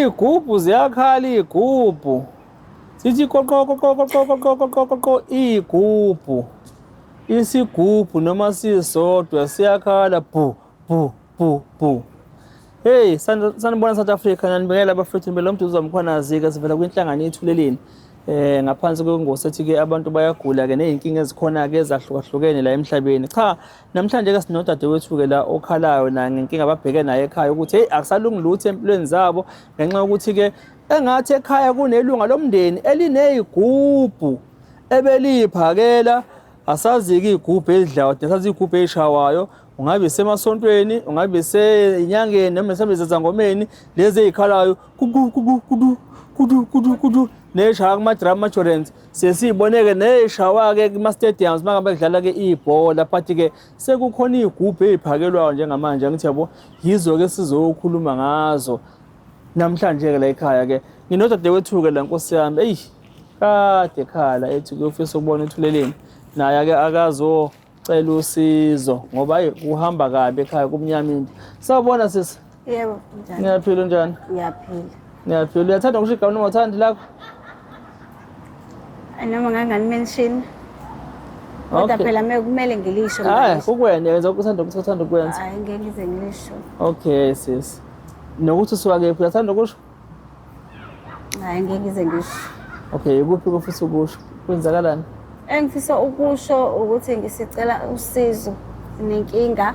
Iy'gubhu ziyakhala iy'gubhu. Sithi koqo iy'gubhu. Isigubhu noma sisodwa siyakhala bhu bhu bhu bhu. Hey, sanibona South Africa, nanibekela abafethu lo Mduduza Mkhwanazi-ke sivela kwinhlangano yethuleleni. Ngaphansi kwengosi ethi-ke abantu bayagula-ke ney'nkinga ezikhona-ke ezahlukahlukene la emhlabeni. Cha, namhlanje-ke sinodadewethu-ke la okhalayo na ngenkinga ababheke nayo ekhaya ukuthi hey, akusalungi lutho empilweni zabo ngenxa yokuthi-ke engathi ekhaya kunelunga lomndeni eliney'gubhu ebeliyiphakela. Asazi-ke iy'gubhu ezidlayo, asazi iy'gubhu ey'shawayo. Ungabe isemasontweni, ungabe isenyangeni noma mhlawumbe zezangomeni lezi ey'khalayo kudu kudu kudu kudu kudu kudu ney'shaya kuma-drum majorants. Sesiy'bone-ke ney'shawa-ke kuma-stadiums uma ngabe kudlala-ke ibhola, but-ke sekukhona iy'gubhu ey'phakelwayo njengamanje. Angithi yabo yizo-ke sizokhuluma ngazo namhlanje-ke la ekhaya-ke. Nginodadewethu-ke la Nkosi yami, eyi kade ekhala ethi kuyofisa ukubona Ethuleleni. Naye-ke akazocela usizo ngoba kuhamba kabi ekhaya kumnyamini. Sawubona sisi. Yebo, njani? Niyaphila njani? Ngiyaphila. Niyaphila. Uyathanda ukusho igama noma uthandi lakho? Noma ngangani-mention. Kodwa phela kumele ngilisho manje. Hayi, kukwena yenza ukuthanda ukwenza. Hayi, ngeke ngize ngilisho. Okay sis. Nokuthi usuka-kephi uyathanda ukusho? Hayi, ngeke ngize ngisho. Okay, ikuphi kufisa ukusho? Kwenzakalani? Engifisa ukusho ukuthi ngisicela usizo nenkinga.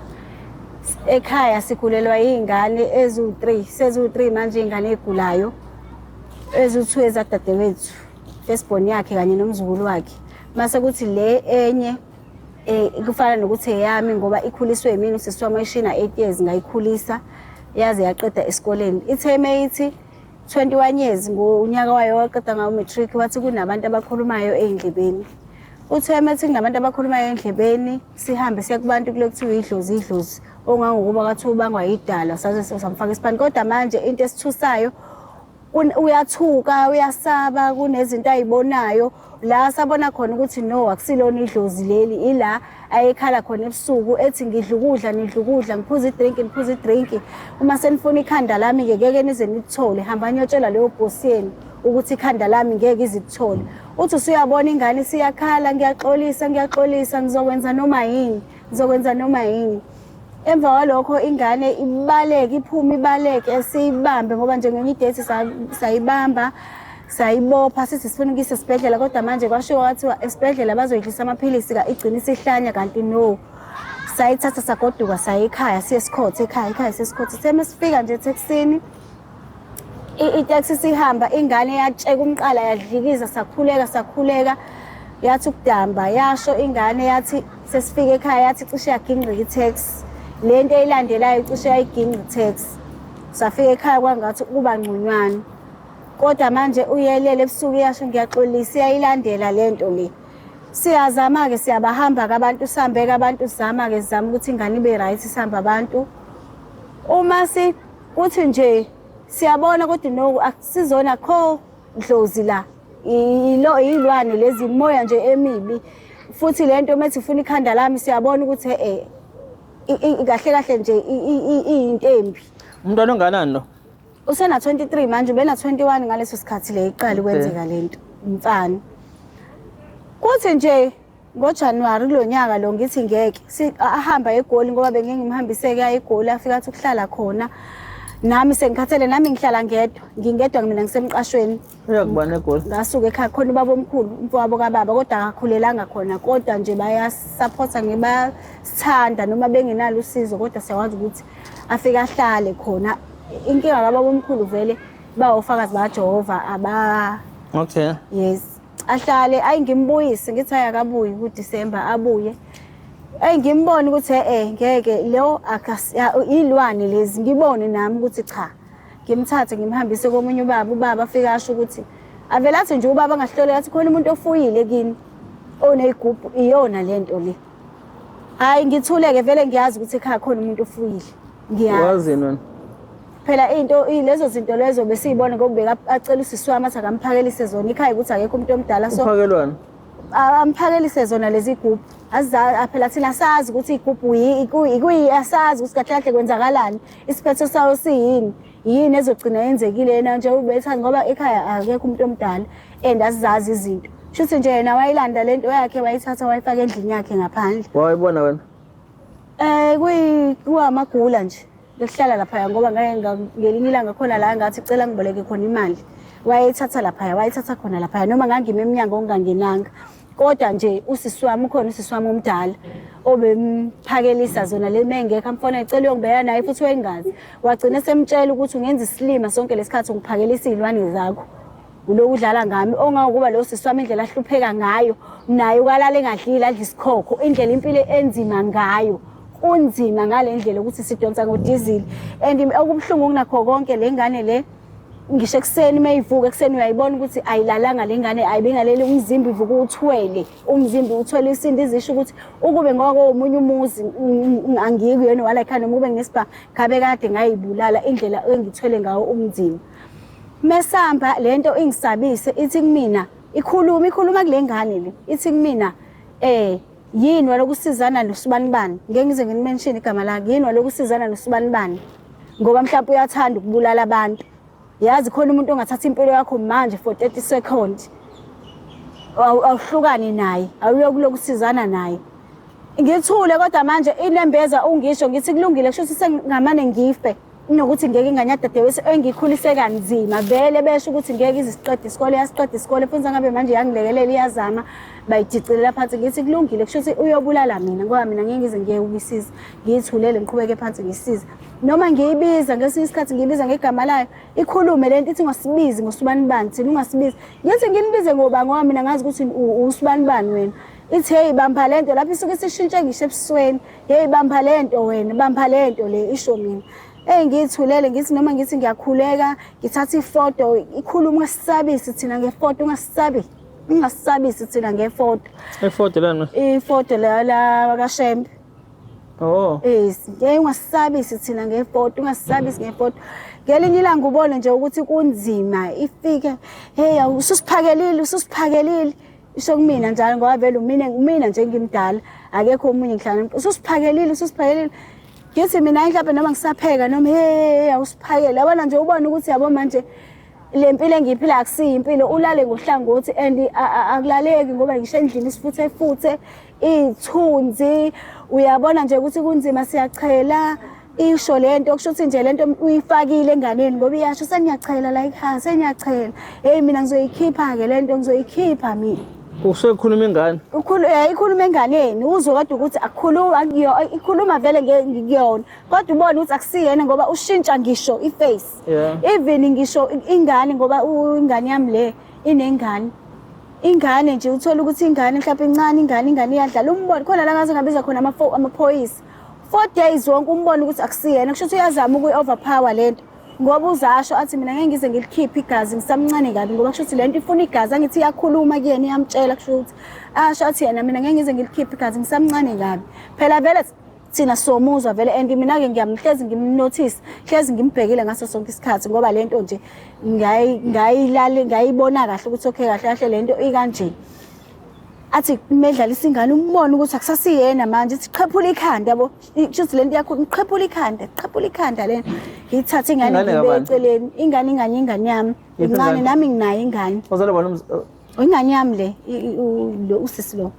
Ekhaya sikhulelwa yingane ezu-3, sezu-3 manje ingane egulayo. Ezu-2 ezadadewethu. Firstborn yakhe kanye nomzukulu wakhe. Mase kuthi le enye kufana nokuthi eyami ngoba ikhuliswe yimina usisi wami ayishina 8 years ngayikhulisa yaze yaqeda esikoleni. Itheme ithi 21 years ngonyaka wayo waqeda ngawo matric wathi kunabantu abakhulumayo endlebeni. Utheme ethi kunabantu abakhulumayo endlebeni sihambe siya kubantu kule kuthiwa idlozi ongangokuba kathiwa ubangwa yidala saze samfaka isipani. Kodwa manje into esithusayo uyathuka uyasaba kunezinto ayibonayo la sabona khona ukuthi no akusilona idlozi leli ila ayekhala khona ebusuku ethi ngidla ukudla ngiphuza idrink uma senifuna ikhanda lami ngeke nize nithole hamba niyotshela leyo boss yenu ukuthi ikhanda lami ngeke izikuthole. Uthi usuyabona ingane siyakhala ngiyaxolisa ngizokwenza noma yini. Emva kwalokho ingane ibaleke siyibambe ngoba njengenye idate sayibamba sayibopha sithi sifuna ukuyisa esibhedlela kodwa manje kwashiwo kwathiwa esibhedlela bazoyidlisa amaphilisi igcina isihlanya kanti no. Sayithatha sagoduka sayikhaya siyesikhothi ekhaya sesikhothi semesifika nje eTexini itaxi sihamba ingane yatsheka umqala yadlikiza sakhuleka yathi ukudamba yasho ingane yathi sesifika ekhaya yathi cishe yaginqika itaxi. Lento eyilandelayo cishe yayiginqa itaxi. Safika ekhaya kwangathi kuba ngcunywana. Kodwa manje uyelele ebusuku yasho ngiyaxolisa iyayilandela lento le. Siyazama-ke siyabahamba-ke abantu sihambeke abantu sizama ukuthi ingane ibe right sihamba abantu. Uma kuthi nje siyabona kodwa no akusizona kho dlozi la. Yilwane lezi moya nje emibi. Futhi lento methi ufuna ikhanda lami siyabona ukuthi kahle nje iyinto embi. Umntwana onganani lo? Usena 23 manje ubena 21 ngaleso sikhathi le iqala kwenzeka lento umfana. Kuthi nje ngoJanuary kulonyaka lo ngithi ngeke ahamba eGoli ngoba bengeke ngimhambiseke eGoli afika athi ukuhlala khona. Nami sengikhathele nami ngihlala ngingedwa mina ngisemqashweni. Uyakubona eGoli? Ngasuka ekhaya khona ubaba omkhulu umfowabo kababa kodwa akakhulelanga khona kodwa nje bayasupporta ngebasithanda noma bengenalo usizo kodwa siyakwazi ukuthi afike ahlale khona. Inkinga kababa omkhulu vele bawofakazi baJehova Okay. Yes. Ahlale ayingimbuyise ngithi ayakabuyi kuDisember abuye. Ngimbone ukuthi ngeke lo ilwane lezi ngibone nami ukuthi cha. Ngimthathe ngimhambise komunye ubaba afika asho ukuthi avela athi nje ubaba ngahlolela athi khona umuntu ofuyile kini oneyigubhu iyona lento le. Hayi ngithuleke vele ngiyazi ukuthi ekhaya khona umuntu ofuyile. Ngiyazi nona. Phela into lezo zinto lezo besiyibona ngokubeka acela usisi wami athi akamphakelise zona ekhaya ukuthi akekho umuntu omdala so uphakelwana amphakelise zona lezi igubhu phela thina sazi ukuthi igubhu ikuyasazi ukuthi kahle kahle kwenzakalani isiphetho sayo siyini yini ezogcina yenzekile yena nje ubetha ngoba ekhaya akekho umuntu omdala and asizazi izinto. Shuthi nje yena wayilanda lento yakhe wayithatha wayifaka endlini yakhe ngaphandle. Wayibona wena? Kuwamagula nje. Lokuhlala lapha ngoba ngelinye ilanga khona la ngathi cela ngiboleke khona imali. Wayithatha lapha, wayithatha khona lapha noma ngangime eminyango ongangenanga. Kodwa nje usisi wami ukhona usisi wami omdala obemphakelisa zona le mengekho amfona ecela uyongibeka naye futhi wengazi. Wagcina semtshela ukuthi ungenza isilima sonke lesikhathi ngiphakelisa izilwane zakho. Ulokudlala ngami ongakuba lo sisi wami indlela ahlupheka ngayo naye ukalala engadlile adla isikhokho indlela impilo enzima ngayo. Kunzima ngale ndlela ukuthi sidonsa ngodiesel and okubhlungu kunakho konke lengane le ngisho ekseni mayivuka ekseni uyayibona ukuthi ayilalanga lengane ayibingaleli umzimba ivuka uthwele umzimba uthwele isindi izisho ukuthi ukube ngoba omunye umuzi angiki yena wala ekhaya noma ube ngisipha ngabe kade ngayibulala indlela engithwele ngawo umzimba. Mesamba lento ingisabise ithi kumina ikhuluma kule ngane le ithi kumina yini walokusizana noSibanibani ngeke ngize ngimention igama lakhe yini walokusizana noSibanibani ngoba mhlawumbe uyathanda ukubulala abantu. Yazi khona umuntu ongathatha impilo yakho manje for 30 seconds awuhlukani naye awuyokusizana naye. Ngithule kodwa manje inembeza ungisho ngithi kulungile kusho ukuthi sengamane ngife inokuthi ngeke inganyadadewese engikhulise kanzima vele besho ukuthi ngeke izisiqede isikole yasiqede isikole futhi ngabe manje yangilekelela iyazama bayidicilela phansi ngithi kulungile kusho ukuthi uyobulala mina ngoba mina ngeke ngize ngiye ukisiza ngiyithulele ngiqhubeke phansi ngisiza noma ngiyibiza ngesinye isikhathi ngiyibiza ngegama layo ikhulume lento ithi ngosibizi ngoSibanibani thina ungasibizi ngithi nginibize ngoba mina ngazi ukuthi uSibanibani wena. Ithi hey bamba lento lapho isuke sishintshe ngisho ebusweni hey bamba lento wena bamba lento le isho mina. Ngiyithulele ngithi noma ngithi ngiyakhuleka ngithatha ifoto ikhuluma ungasisabisi thina ngefoto ungasisabisi thina ngefoto. Ifoto lana? Ifoto la kaShembe. Oh. Ungasisabisi thina ngefoto ungasisabisi ngefoto. Ngelinye ilanga ubone nje ukuthi kunzima ifike hey ususiphakelile isho kumina njalo ngoba vele mina nje ngimdala akekho umunye ngihlala ususiphakelile ngithi mina mhlawumbe noma ngisapheka noma hey awusiphakele yabona nje ubona ukuthi yabo manje le mpilo engiyiphila akusiyo impilo ulale ngohlangothi and akulaleki ngoba ngisho endlini isifuthe ithunzi uyabona nje ukuthi kunzima siyachela isho lento kusho ukuthi nje lento uyifakile enganeni ngoba iyasho seniyachela la ekhaya seniyachela hey mina ngizoyikhipha ke lento ngizoyikhipha mina. Usekhuluma ingane? Ikhuluma enganeni uzwe kodwa ukuthi akukhuluma ikhuluma vele ngikuyona kodwa ubone ukuthi akusiyena ngoba ushintsha ngisho iface even ngisho ingane ngoba ingane yami le inengane ingane nje uthola ukuthi ingane mhlawumbe incane ingane iyadlala umbone khona la ngaze ngabiza khona amaphoyisa 4 days wonke umbone ukuthi akusiyena kusho ukuthi uyazama ukuyi-overpower lento ngoba uzasho athi mina ngeke ngize ngilikhiphe igazi ngisamncane kabi ngoba kusho ukuthi lento ifuna igazi angithi iyakhuluma kuyena iyamtshela kusho ukuthi asho athi yena mina ngeke ngize ngilikhiphe igazi ngisamncane kabi phela vele thina somuzwa vele and mina ke ngiyamhlezi ngimnotice hlezi ngimbhekile ngaso sonke isikhathi ngoba lento nje ngayibona kahle ukuthi okay kahle lento ikanje athi medlalisa ingane umbone ukuthi akusasiyena manje ithi qhephula ikhanda yabo kusho lento yakho qhephula ikhanda lena ngithatha ingane ngibeceleni ingane yami incane nami nginayo ingane uzala bona ingane yami le lo usisi lo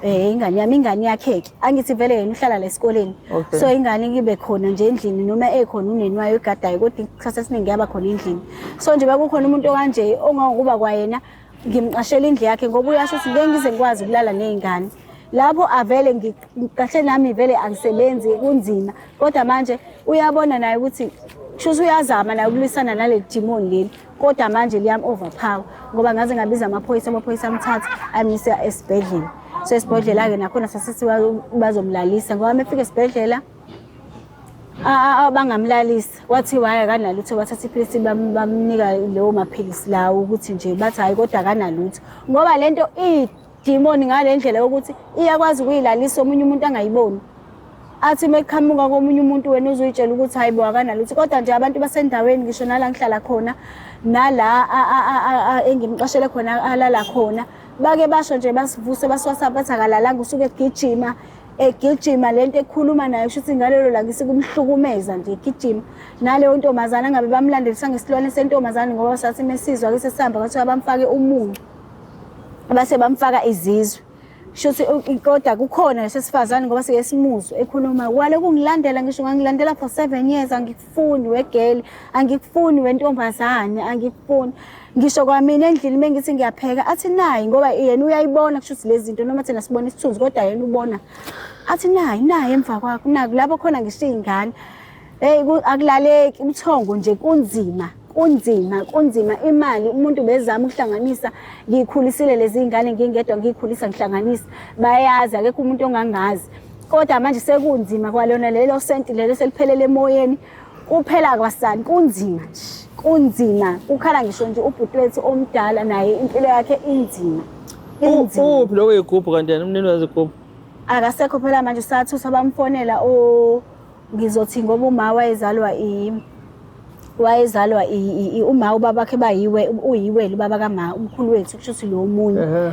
ingane yami ingane yakhe angithi vele yena uhlala la esikoleni so ingane ngibe khona nje endlini noma ekhona uneni wayo egadayo kodwa isikhathi esiningi yaba khona endlini so nje bekukhona umuntu okanje ongakuba kwayena ngimqashela indle yakhe ngoba uyasho ukuthi ngeke ngize ngikwazi ukulala nezingane lapho avele ngikahle nami vele angisebenzi kunzima kodwa manje uyabona naye ukuthi kusho uyazama naye ukulwisana nale demon leli kodwa manje liyam overpower ngoba ngaze ngabiza amaphoyisa amthatha amisa esibhedlela so esibhedlela ke nakhona sasithi bazomlalisa ngoba mefika esibhedlela bangamlalisa wathi waya kanalutho bathatha iphilisi bamnika leyo maphilisi lawo ukuthi nje bathi hayi kodwa akanalutho ngoba lento idemon ngalendlela yokuthi iyakwazi ukuyilalisa omunye umuntu angayiboni athi meqhamuka komunye umuntu wena uzoyitshela ukuthi hayi bo akanalutho kodwa nje abantu basendaweni ngisho nala ngihlala khona nala engimqashele khona alala khona bake basho nje basivuse basiwasa bathi akalalanga usuke egijima egijima lento ekhuluma nayo kusho ukuthi ngalelo langa isikumhlukumeza nje egijima naleyo ntombazana ngabe bamlandelisa ngesilwane sentombazane ngoba sathi mesizwa ke sesihamba kwathiwa bamfake umuncu base bamfaka izizwe shuthi kodwa kukhona lesifazane ngoba sike simuzwe ekhuluma kwale kungilandela ngisho ngangilandela for 7 years angikufuni wegeli angikufuni wentombazane angikufuni ngisho kwamina endlini mengithi ngiyapheka athi nayi ngoba yena uyayibona kushuthi lezi zinto noma thina sibona isithunzi kodwa yena ubona athi nayi emva kwakho naku lapho khona ngisho ingane akulaleki umthongo nje kunzima imali umuntu bezama ukuhlanganisa ngikhulisile lezi ingane ngingedwa ngikhulisa ngihlanganisa bayazi akekho umuntu ongangazi kodwa manje sekunzima kwalona lelo senti lelo seliphelele emoyeni kuphela kwasani kunzima ukhala ngisho nje ubhuti wethu omdala naye impilo yakhe inzima uphi lokho igubhu kanti yena umnini wezigubhu akasekho phela manje sathusa bamfonela ngizothi ngoba uma wayezalwa uma ubabakhe uyiwele ubaba kama umkhulu wethu kushuthi lo munye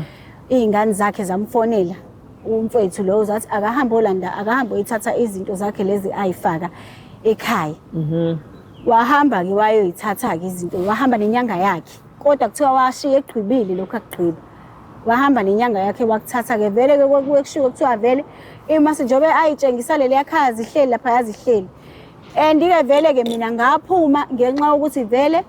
izingane zakhe zamfonela umfethu lo zathi akahambe olanda akahambe uyithatha izinto zakhe lezi ayifaka ekhaya wahamba ke wayoyithatha ke izinto wahamba nenyanga yakhe kodwa kuthiwa washiya egqibile lokho akugqiba wahamba nenyanga yakhe wakuthatha ke vele ke kushuka kuthiwa vele imase njobe ayitshengisa leli yakhazi ihleli lapha yazihleli andike vele ke mina ngaphuma ngenxa ukuthi vele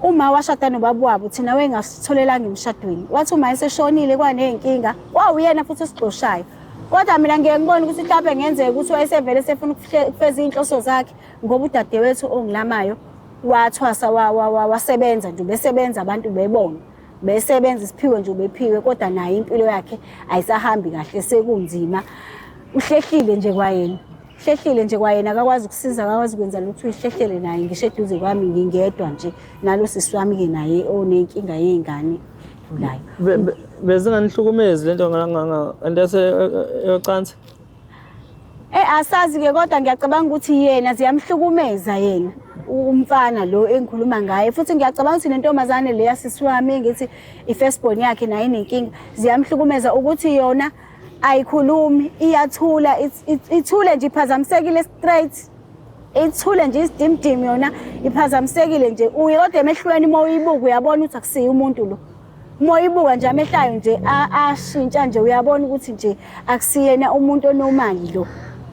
uma washada nobaba wabo thina wengasitholelanga emshadweni wathi uma eseshonile kwanenkinga wawuyena futhi usigxoshayo kodwa mina ngeke ngibone ukuthi mhlawumbe ngenzeka ukuthi wayesevele sefuna ukufeza inhloso zakhe ngoba udadewethu ongilamayo wathwasa wasebenza nje besebenza abantu bebona besebenza isiphiwe nje ubephiwe kodwa naye impilo yakhe ayisahambi kahle sekunzima uhlehlile nje kwayena akakwazi ukusiza akakwazi ukwenza lutho ihlehlele naye ngisho eduze kwami ngingedwa nje nalo sisi wami ke naye onenkinga yezingane layo bezinganihlukumezi lento ngase yocansi asazi ke kodwa ngiyacabanga ukuthi yena ziyamhlukumeza yena umfana lo engikhuluma ngaye futhi ngiyacabanga ukuthi lentombazane leya sisi wami ngithi ifirstborn yakhe naye inenkinga ziyamhlukumeza ukuthi yona ayikhulumi iyathula ithule nje iphazamisekile straight ithule nje isidimdim yona iphazamisekile nje uyodwa emehlweni uma uyibuka uyabona ukuthi akusiyo umuntu lo uma uyibuka nje amehlayo nje ashintsha nje uyabona ukuthi nje akusiyena umuntu onomali lo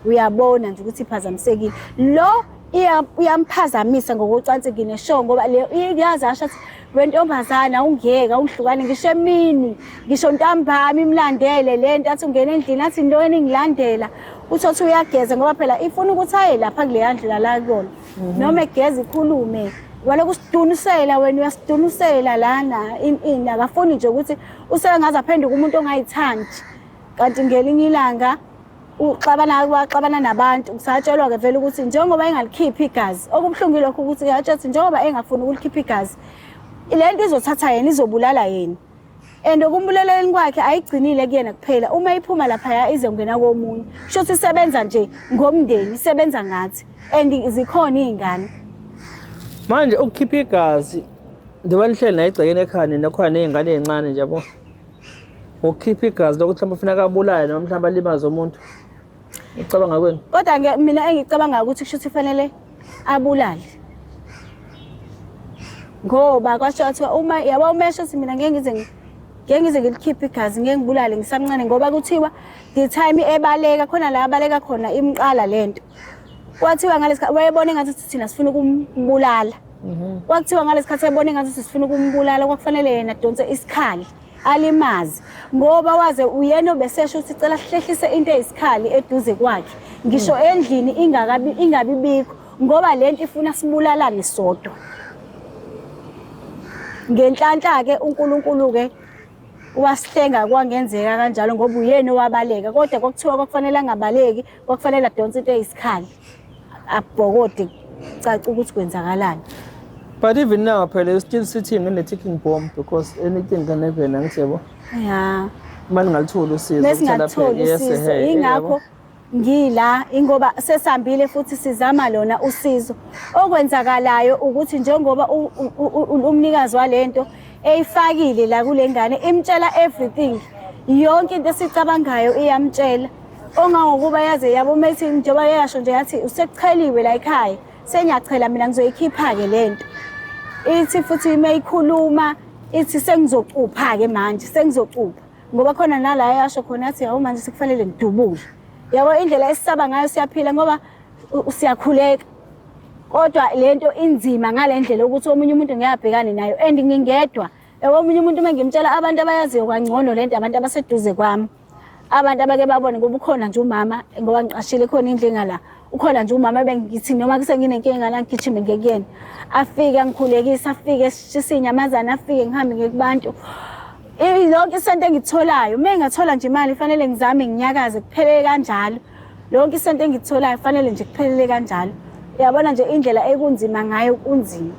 uyabona nje ukuthi iphazamisekile lo uyamphazamisa ngokucansi ngineshow ngoba le iyazi asho ukuthi wentombazana ungiyeka ungihlukane ngisho emini ngisho ntambama imlandele lento athi ungena endlini athi intweni ngilandela uthothi uyageza ngoba phela ifuna ukuthi aye lapha kule yandlela la kuyona noma egeza ikhulume waloku sidunisela wena uyasidunisela lana ini akafuni nje ukuthi usebengaza aphenduka umuntu ongayithandi kanti ngelinye ilanga uxabana nabantu kusatshelwa ke vele ukuthi njengoba engalikhiphi igazi okubhlungu lokho ukuthi yatshethi njengoba engafuni ukulikhipha igazi lento izothatha yena izobulala yena ukumbuleleni kwakhe ayigcinile kuyena kuphela uma iphuma lapha ize ungena komunye shothi isebenza nje ngomndeni isebenza ngathi zikhona izingane manje ukukhipha igazi njengoba lihleli naye igcekeni ekhaya nakhona nezingane ezincane nje yabo ukukhipha igazi lokuthi mhlawumbe ufuna kabulale noma mhlawumbe alimaze umuntu ucabanga kwenu kodwa mina engicabanga ukuthi kushuthi fanele abulale ngoba kwasho ukuthi uma yabo umesho ukuthi mina ngeke ngize ngilikhiphe igazi ngeke ngibulale ngisamncane ngoba kuthiwa the time ebaleka khona la abaleka khona imqala lento kwathiwa ngalesikhathi wayebona engathi thina sifuna ukumbulala kwathiwa ngalesikhathi ebona engathi sifuna ukumbulala kwakufanele yena adonse isikhali alimazi ngoba waze uyena obesesho ukuthi cela sihlehlise into eyisikhali eduze kwakhe ngisho endlini ingabibikho ngoba lento ifuna sibulalane sodwa ngenhlanhla ke uNkulunkulu ke wasihlenga kwangenzeka kanjalo ngoba uyena owabaleka kodwa kwakuthiwa kwakufanele angabaleki kwakufanele adonse into eyisikhali abhokode caca ukuthi kwenzakalani. But even now phela you still sitting in a ticking bomb because anything can happen angithebo yeah manje ngalithola usizo phela ingakho ngila ingoba sesihambile futhi sizama lona usizo okwenzakalayo ukuthi njengoba umnikazi walento eyifakile la kulengane imtshela everything yonke into esicabangayo iyamtshela ongangokuba yaze yabo methi njengoba yasho nje yathi usekucheliwe la ekhaya sengiyachela mina ngizoyikhipha-ke lento ithi futhi uma ikhuluma ithi sengizocupha-ke manje sengizocupha ngoba khona nala yasho khona yathi hawu manje sekufanele ngidubule yabo indlela esisaba ngayo siyaphila ngoba siyakhuleka kodwa lento inzima ngale ndlela ukuthi omunye umuntu ngiyabhekane nayo and ngingedwa omunye umuntu uma ngimtshela abantu abayaziyo kangcono lento abantu abaseduze kwami abantu abake babone ngoba ukhona nje umama ngoba ngiqashile khona indlinga la ukhona nje umama bengithi noma kusenginenkinga la ngigijime ngekuyena afike angikhulekisa afike sishisa inyamazana afike ngihambe ngekubantu lonke isento engitholayo uma ngathola nje imali fanele ngizame nginyakaze kuphelele kanjalo lonke isento engitholayo fanele nje kuphelele kanjalo uyabona nje indlela ekunzima ngayo kunzima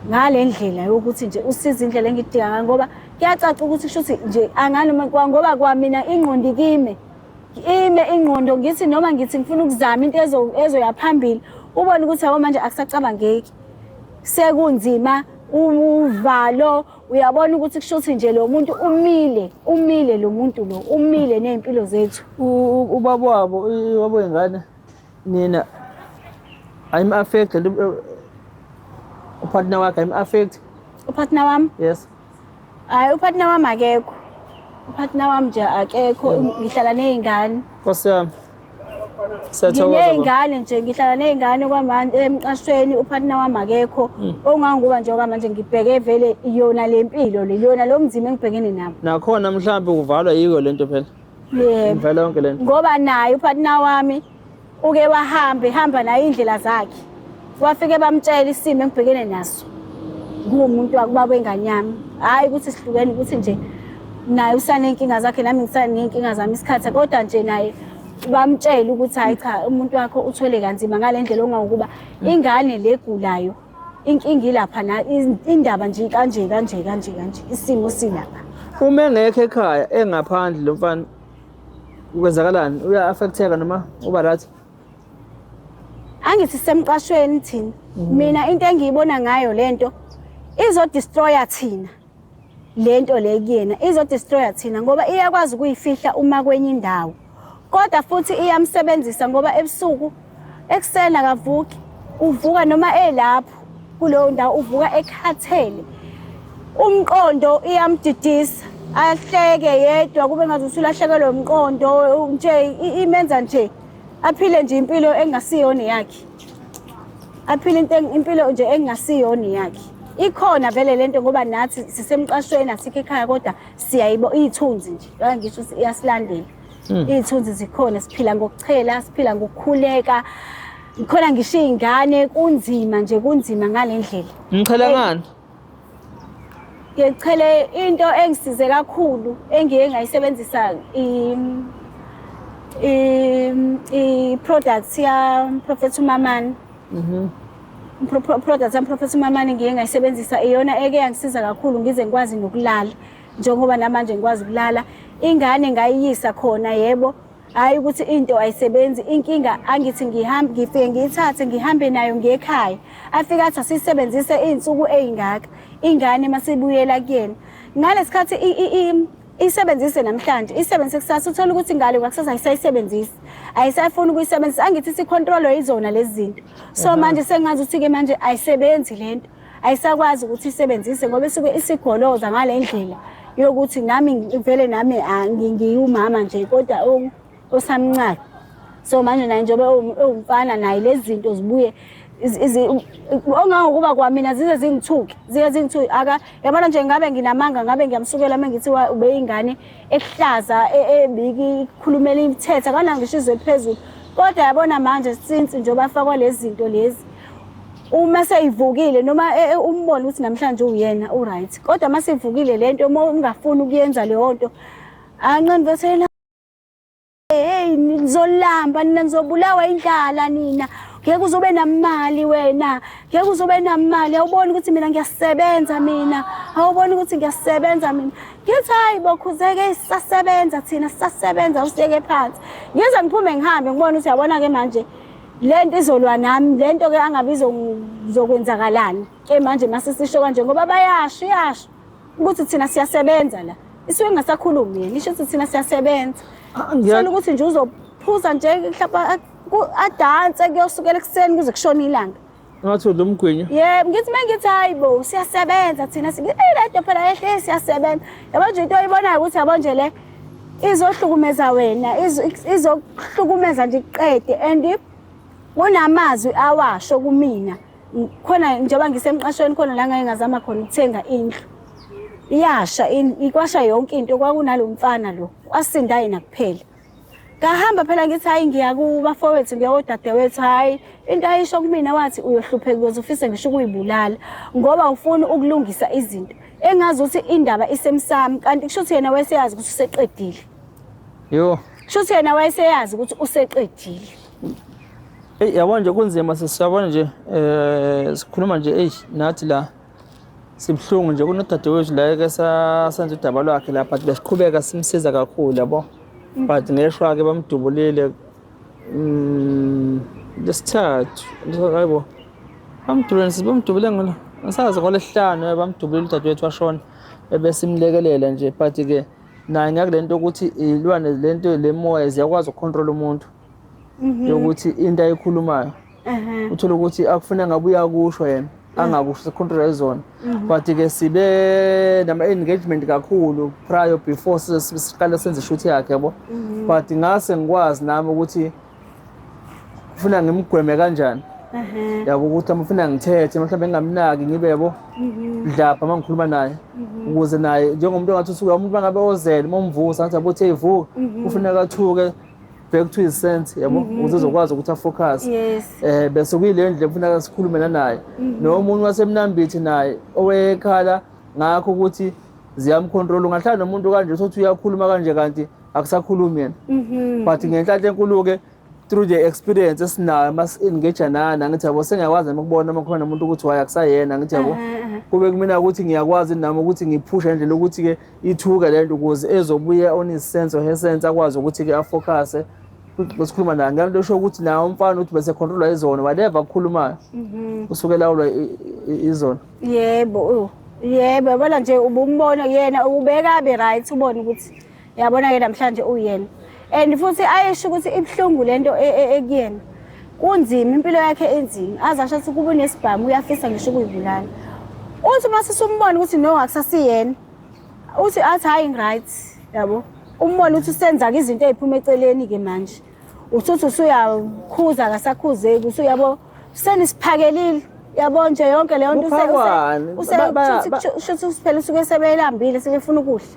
ngale ndlela yokuthi nje usiza indlela engidinga ngayo ngoba kuyacaca ukuthi shuthi nje anganoma ngoba kwamina ingqondo ime ingqondo ngithi noma ngithi ngifuna ukuzama into ezoya phambili ubone ukuthi hawo manje akusacabangeki sekunzima uvalo uyabona ukuthi kushuthi nje lo muntu umile lo muntu lo umile nezimpilo zethu ubaba wabo wengane nina I'm affected upartner wakhe I'm affected upartner wami yes hayi upartner wami akekho upartner wami nje akekho ngihlala nezingane Nkosi yami ngiyengane nje ngihlala nezingane kwamanje emqashweni upartner wami akekho onganguba nje okwamanje ngibheke vele iyona lempilo leyona lo mzima engibhekene nabo nakhona mhlambe uvalwa yiko lento phela yebo vele yonke lento ngoba naye upartner wami uke hamba naye indlela zakhe wafike bamtshela isimo engibhekene naso ngumuntu wakubaba wengane yami hayi ukuthi sihlukene ukuthi nje naye usanenkinga zakhe nami ngisanenkinga zami isikhathi kodwa nje naye bamtshela ukuthi hayi cha umuntu wakho uthole kanzima ngale ndlela ongangokuba ingane legulayo inkinga ilapha na indaba nje kanje isimo silapha uma engekho ekhaya engaphandle lo mfana ukwenzakalani uya affecteka noma uba right angithi semqashweni thina mina into engiyibona ngayo lento izodestroya thina lento le kuyena izodestroya thina ngoba iyakwazi ukuyifihla uma kwenye indawo kodwa futhi iyamsebenzisa ngoba ebusuku eksena akavuki uvuka noma elapho kuleyo ndawo uvuka ekhathele umqondo iyamdidisa ahleke yedwa kube ngathi usulahlekelwe umqondo nje imenza nje aphile nje impilo engasiyona yakhe aphile impilo nje engasiyona yakhe ikhona vele lento ngoba nathi sisemqashweni asikho ekhaya kodwa siyayibo ithunzi nje ngisho iyasilandela ithunzi zikhona siphila ngokuchela siphila ngokukhuleka khona ngisho izingane kunzima nje kunzima ngale ndlela ngichela ngani ngichele into engisize kakhulu engiye ngayisebenzisa i-products ya Prophet Umamani products ya Prophet Umamani ngiye ngayisebenzisa iyona eke yangisiza kakhulu ngize ngikwazi nokulala njengoba namanje ngikwazi ukulala ingane ngayiyisa khona yebo hayi ukuthi into ayisebenzi inkinga angithi ngifike ngiyithathe ngihambe nayo ngekhaya afika athi asisebenzise izinsuku ezingaka ingane masibuyela kuyena ngalesikhathi isebenzise namhlanje isebenzise kusasa uthola ukuthi ingane kwakusasa ayisayisebenzisi ayisayifuni ukuyisebenzisa angithi sicontrol izona lezi zinto so manje sengazi ukuthi ke manje ayisebenzi lento ayisakwazi ukuthi isebenzise ngoba esuke isigoloza ngale ndlela yokuthi nami vele nami ngiyumama nje kodwa osamncane so manje naye njengoba umfana naye lezi zinto zibuye ongangokuba kwamina zize zingithuke yabona nje ngabe nginamanga ngabe ngiyamsukela mengithi ube ingane ehlaza ebiki ikhulumela imithetho kana ngisho izwe phezulu kodwa yabona manje since nje bafakwa lezi zinto lezi uma seyivukile noma umbone ukuthi namhlanje uyena uright kodwa mase ivukile lento uma ungafuni ukuyenza leyo nto anqeni bese hey nizolamba nina nizobulawa indlala nina ngeke uzobe namali wena ngeke uzobe namali awuboni ukuthi mina ngiyasebenza mina awuboni ukuthi ngiyasebenza mina ngithi hayi bokhuzeke sisasebenza thina sisasebenza usiyeke phansi ngize ngiphume ngihambe ngibona ukuthi yabona ke manje lento izolwa nami lento ke angabizo ngizokwenzakalani ke manje masisisho kanje ngoba bayasho ukuthi thina siyasebenza la isuke ngasakhulumi yena isho ukuthi thina siyasebenza ngiyala ukuthi nje ayophuza nje mhlawumbe adanse kuyosukela ekuseni kuze kushone ilanga. Ngathi udla umgwinyo. Yebo, ngithi mengithi hayibo siyasebenza thina lento phela ehle siyasebenza. Yabo nje into oyibonayo ukuthi yabo nje le izohlukumeza wena, izohlukumeza nje iqede and kunamazwi awasho kumina. Khona njengoba ngisemqashweni khona la ngingazama khona ukuthenga indlu. Iyasha ikwasha yonke into kwakunalo mfana lo. Wasinda yena kuphela. Ngahamba phela ngithi hayi ngiya kubafowethu ngiya kodadewethu hayi into ayisho kumina wathi uyohlupheka ukuze ufise ngisho ukuyibulala ngoba ufuna ukulungisa izinto engazi ukuthi indaba isemsami kanti kusho ukuthi yena wayeseyazi ukuthi useqedile. Yo. Kusho ukuthi yena wayeseyazi ukuthi useqedile. Yabona nje kunzima sisabona nje sikhuluma nje nathi la sibhlungu nje kunodadewethu la ke senze udaba lwakhe lapha besiqhubeka simsiza kakhulu yabo. But ngeshwa ke bamdubulile lesithathu hayibo bamdubule ngola ngisazi ngolesihlanu bamdubulile udadewethu washona ebesimlekelela nje but ke naye ngakulento ukuthi ilwane lento lemoya ziyakwazi ukucontrol umuntu yokuthi into ayikhulumayo uthola ukuthi akufuna ngabuya kusho yena angakusho control zone but ke sibe nama engagement kakhulu prior before siqala senze shoot yakhe yabo but ngase ngikwazi nami ukuthi ufuna ngimgweme kanjani yabo ukuthi amfuna ngithethe mhlawumbe ngingamnaki ngibe yabo mdlapha mangikhuluma naye ukuze naye njengomuntu ongathi usuka umuntu bangabe ozela momvusa ngathi abothe ivuka ufuna kathuke back to his sense yabo ukuze uzokwazi ukuthi afocus bese kuyile ndlela ufuna sikhulume naye nomunye wasemnambithi naye owekhala ngakho ukuthi ziyamcontrol ungahlala nomuntu kanje uthi uyakhuluma kanje kanti akusakhulumi yena but ngenhlanhla enkulu ke through the experience esinayo mas engage nana ngithi yabo sengiyakwazi ukubona uma khona umuntu ukuthi waya kusayena ngithi yabo kube kumina ukuthi ngiyakwazi nami ukuthi ngiphushe endlela ukuthi ke ithuka lento ukuze ezobuya on his sense or her sense akwazi ukuthi ke afocus besikhuluma naye ngalento esho ukuthi nawo umfana uthi bese control izona whatever akukhulumayo usukela ulwa izona. Yebo yabona nje ubumbona yena ubeka be right ubone ukuthi yabona ke namhlanje uyena and futhi ayisho ukuthi ibhlungu lento ekuyena kunzima impilo yakhe enzima azasho ukuthi kuba nesibhamu uyafisa ngisho ukuyibulala uthi mase simbona ukuthi no akusasiyena uthi athi hayi right yabo umbona ukuthi usenza izinto eziphuma eceleni ke manje uthi usuyakhuza akasakhuzeki usuyabo senisiphakelile yabo nje yonke leyo nto usho siphela usuke sebelambile sebefuna ukudla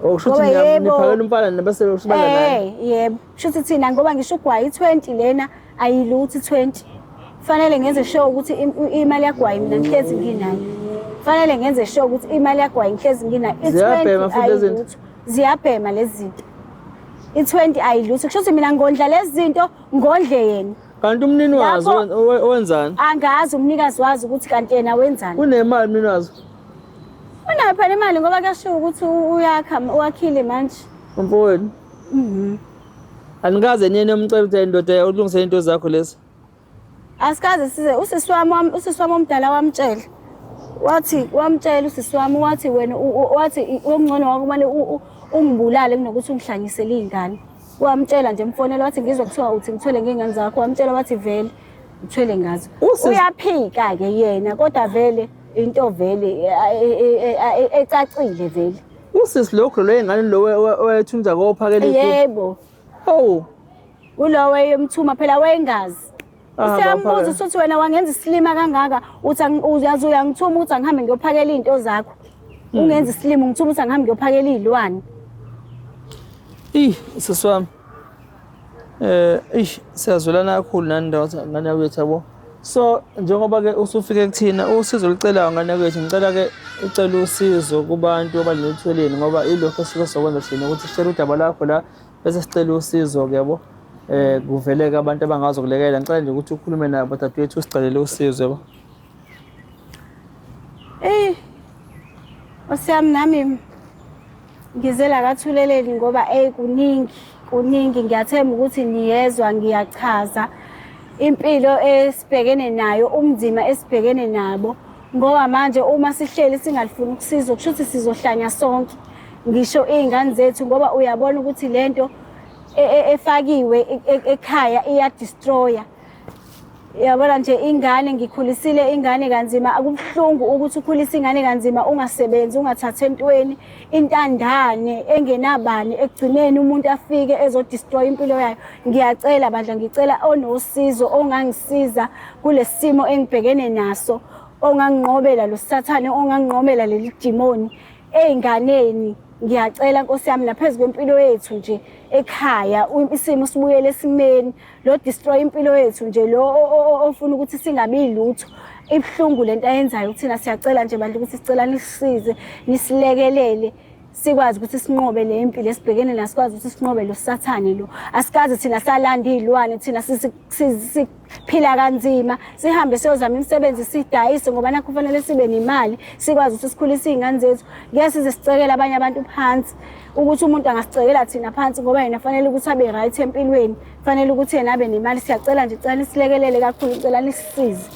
okushuthi niphakela umfana nebese usibala naye yebo shuthi thina ngoba ngisho ugwayi 20 lena ayiluthi 20 fanele ngenze sure ukuthi imali yagwayi mina ngihlezi nginayo fanele ngenze sure ukuthi imali yagwayi ngihlezi nginayo i20 ziyabhema lezi zinto i20 ayiluthi kusho ukuthi mina ngondla lezi zinto ngondle yena kanti umnini wazo wenzani angazi umnikazi wazi ukuthi kanti yena wenzani unemali umnini wazo unayo phela imali ngoba kuyasho ukuthi uyakha wakhile manje mfowethu anikaze niyene umcela ukuthi indoda ulungise into zakho lezi asikaze size usisi wami omdala wamtshela wathi wamtshela usisi wami wathi wena wathi ongcono wakumane ungibulale kunokuthi ungihlanyisele izingane wamtshela nje mfonela wathi ngizwe kuthiwa uthi ngithole ngengane zakho wamtshela wathi vele uthwele ngazo uyaphika ke yena kodwa vele into vele ecacile vele usisi lokho lo ingane lo wethunza kophakela yebo ulowo yemthuma phela wengazi usiyambuza ukuthi wena wangenza isilima kangaka uthi uyazi uyangithuma ukuthi angihambe ngiyophakela izinto zakho ungenza isilima ngithuma ukuthi angihambe ngiyophakela izilwane siswami siyazwelana kakhulu nani ndawo ngane wethu yabo so njengoba ke usufike kuthina usizo licelayo ngane wethu ngicela ke ucela usizo kubantu abalinetheleni ngoba ilokho esike sokwenza thina ukuthi sicela udaba lakho la bese sicela usizo ke yabo kuveleke abantu abangazokulekela ngicela nje ukuthi ukhulume nabo dadewethu usicelele usizo yabo osiyami nami ngizela kathuleleni ngoba kuningi ngiyathemba ukuthi niyezwa ngiyachaza impilo esibhekene nayo umzima esibhekene nabo ngoba manje uma sihleli singalifuni ukusizwa kusho ukuthi sizohlanya sonke ngisho izingane zethu ngoba uyabona ukuthi lento efakiwe ekhaya iyadistroya. Yabona nje ingane ngikhulisile ingane kanzima, akubuhlungu ukuthi ukhulise ingane kanzima ungasebenzi, ungathathi entweni, intandane engenabani, ekugcineni umuntu afike ezodistroya impilo yayo. Ngiyacela bandla, ngicela onosizo ongangisiza kulesi simo engibhekene naso, onganginqobela lo sathane, onganginqobela leli dimoni ey'nganeni. Ngiyacela Nkosi yami, naphezu kwempilo yethu nje ekhaya, isimo sibuyele esimeni, lo destroy impilo yethu nje, lo ofuna ukuthi singabi lutho. Ibuhlungu lento ayenzayo kuthina. Siyacela nje bandla ukuthi sicela nisisize, nisilekelele, sikwazi ukuthi sinqobe le impilo esibhekene nayo, sikwazi ukuthi sinqobe lo sathane lo. Asikaze thina salanda iy'lwane, thina siphila kanzima, sihambe siyozama imisebenzi sidayise ngoba nakho kufanele sibe nemali, sikwazi ukuthi sikhulise iy'ngane zethu. Ngeke size sicekele abanye abantu phansi, ukuthi umuntu angasicekela thina phansi ngoba yena fanele ukuthi abe right empilweni, fanele ukuthi yena abe nemali. Siyacela nje, cela nisilekelele kakhulu, cela nisisize,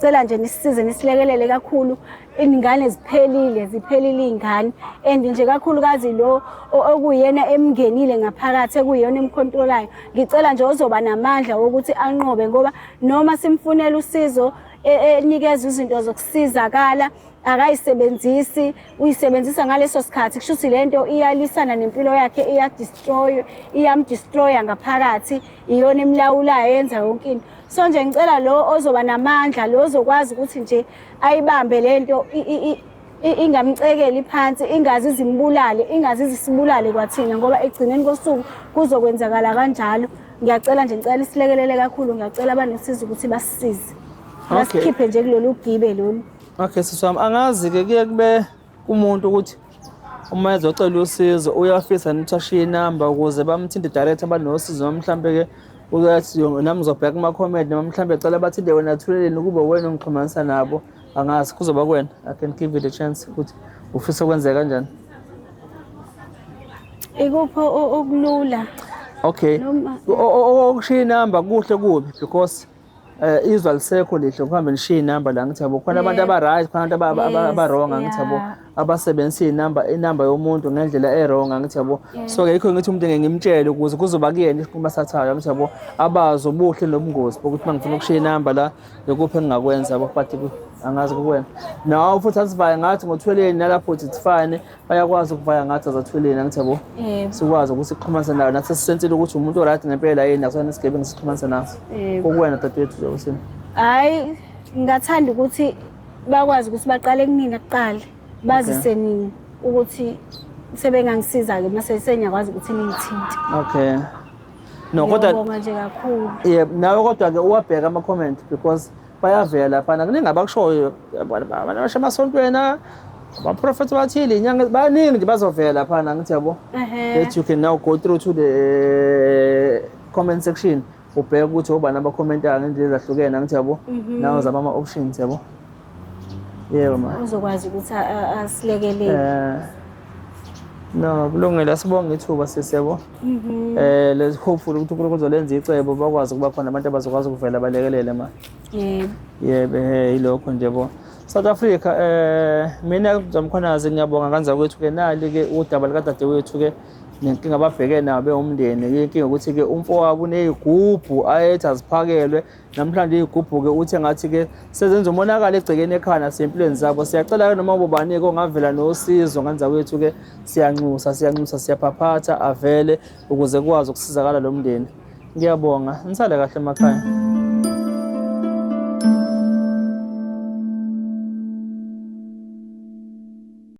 cela nje nisisize, nisilekelele kakhulu. Iy'ngane ziphelile iy'ngane, and nje kakhulukazi lo okuyena emngenile ngaphakathi, ekuyiyona emkhontrolayo. Ngicela nje ozoba namandla wokuthi anqobe, ngoba noma simfunela usizo enikeza izinto zokusizakala akayisebenzisi, uyisebenzisa ngaleso sikhathi, kusho ukuthi lento iyalisana nempilo yakhe, iyamdistroya ngaphakathi, iyona emlawulayo, yenza yonke into. So nje ngicela lo ozoba namandla, lo ozokwazi ukuthi nje ayibambe lento, ingamcekeli phansi, ingazi zimbulale, ingazi zisibulale kwathina, ngoba egcineni kosuku kuzokwenzakala kanjalo. Ngiyacela nje, ngicela nisilekelele kakhulu, ngiyacela abanosizo ukuthi basisize, basikhiphe nje kulolu gibe lolu. Okay sisi wami, angazi-ke kuye kube kumuntu ukuthi uma ezocela usizo uyafisa ukuthi ashiye inamba ukuze bamthinte direct abanosizo, mhlambe-ke uyathi nami ngizobheka kuma-comment, noma mhlambe ecela bathinte wena Thuleleni ukuba wena ongixhumanisa nabo. Angazi kuzoba kuwena, I can give you the chance ukuthi ufisa kwenzeka kanjani. Ikupho okulula. Okay, okushiya inamba kuhle kubi because izwa lisekho lihle kuhambe nishiye inamba la, ngithi yabo khona abantu aba-right, khona abantu aba-wrong, ngithi yabo abasebenzisa inamba yomuntu ngendlela e-wrong, ngithi yabo. So-ke yikho ngithi umuntu ngimtshele ukuze kuzoba kuyena isiqhuma sathayo, ngithi yabo abazi ubuhle nobungozi bokuthi uma ngifuna ukushiya inamba la yokuphi engingakwenza yabo. But angazi kuwena nawe futhi asivaya ngathi ngoThuleleni nalapho it's fine, bayakwazi ukuvaya ngathi azaThuleleni, ngithi yabo. Sikwazi ukuthi sixhumanise nayo nathi sisensile ukuthi umuntu o-right ngempela yini, akusona isigebengu sixhumanise naso. Kuwena dadewethu nje usini. Hayi, ngingathanda ukuthi bakwazi ukuthi baqale kunina kuqala, bazise nini ukuthi sebengangisiza-ke mase senyakwazi ukuthi ningithinte. Okay. No, kodwa ngiyabonga nje kakhulu. Yebo, nawe kodwa-ke uwabheka ama-comment because bayavela laphana, kuningi abakushoyo abantu abasha emasontweni, abaprofethi bathile, inyanga baningi nje bazovela laphana, ngithi yabo. That you can now go through to the comment section, ubheke ukuthi obani abakhomentayo ngendlela ezahlukene, ngithi yabo. Nawe zama ama-options yabo. Yebo ma. Uzokwazi ukuthi asilekelele. No, kulungile, asibonge ithuba sisi yabo. Let's hopefully ukuthi uNkulunkulu uzolenza icebo bakwazi ukuba khona abantu abazokwazi ukuvela balekelele ma. Yebo, yilokho nje bo. South Africa, mina Mkhwanazi ngiyabonga kanza kwethu-ke nali-ke udaba likadadewethu-ke nenkinga ababheke nayo bewumndeni. Inkinga ukuthi-ke umfowabo uney'gubhu ayethi aziphakelwe, namhlanje iy'gubhu-ke uthi engathi-ke sezenza umonakalo egcekeni ekhaya nasey'mpilweni zabo. Siyacela-ke noma ubani-ke ongavela nosizo nganza kwethu-ke siyanxusa, siyaphaphatha avele ukuze kwazi ukusizakala lo mndeni. Ngiyabonga, nisale kahle emakhaya.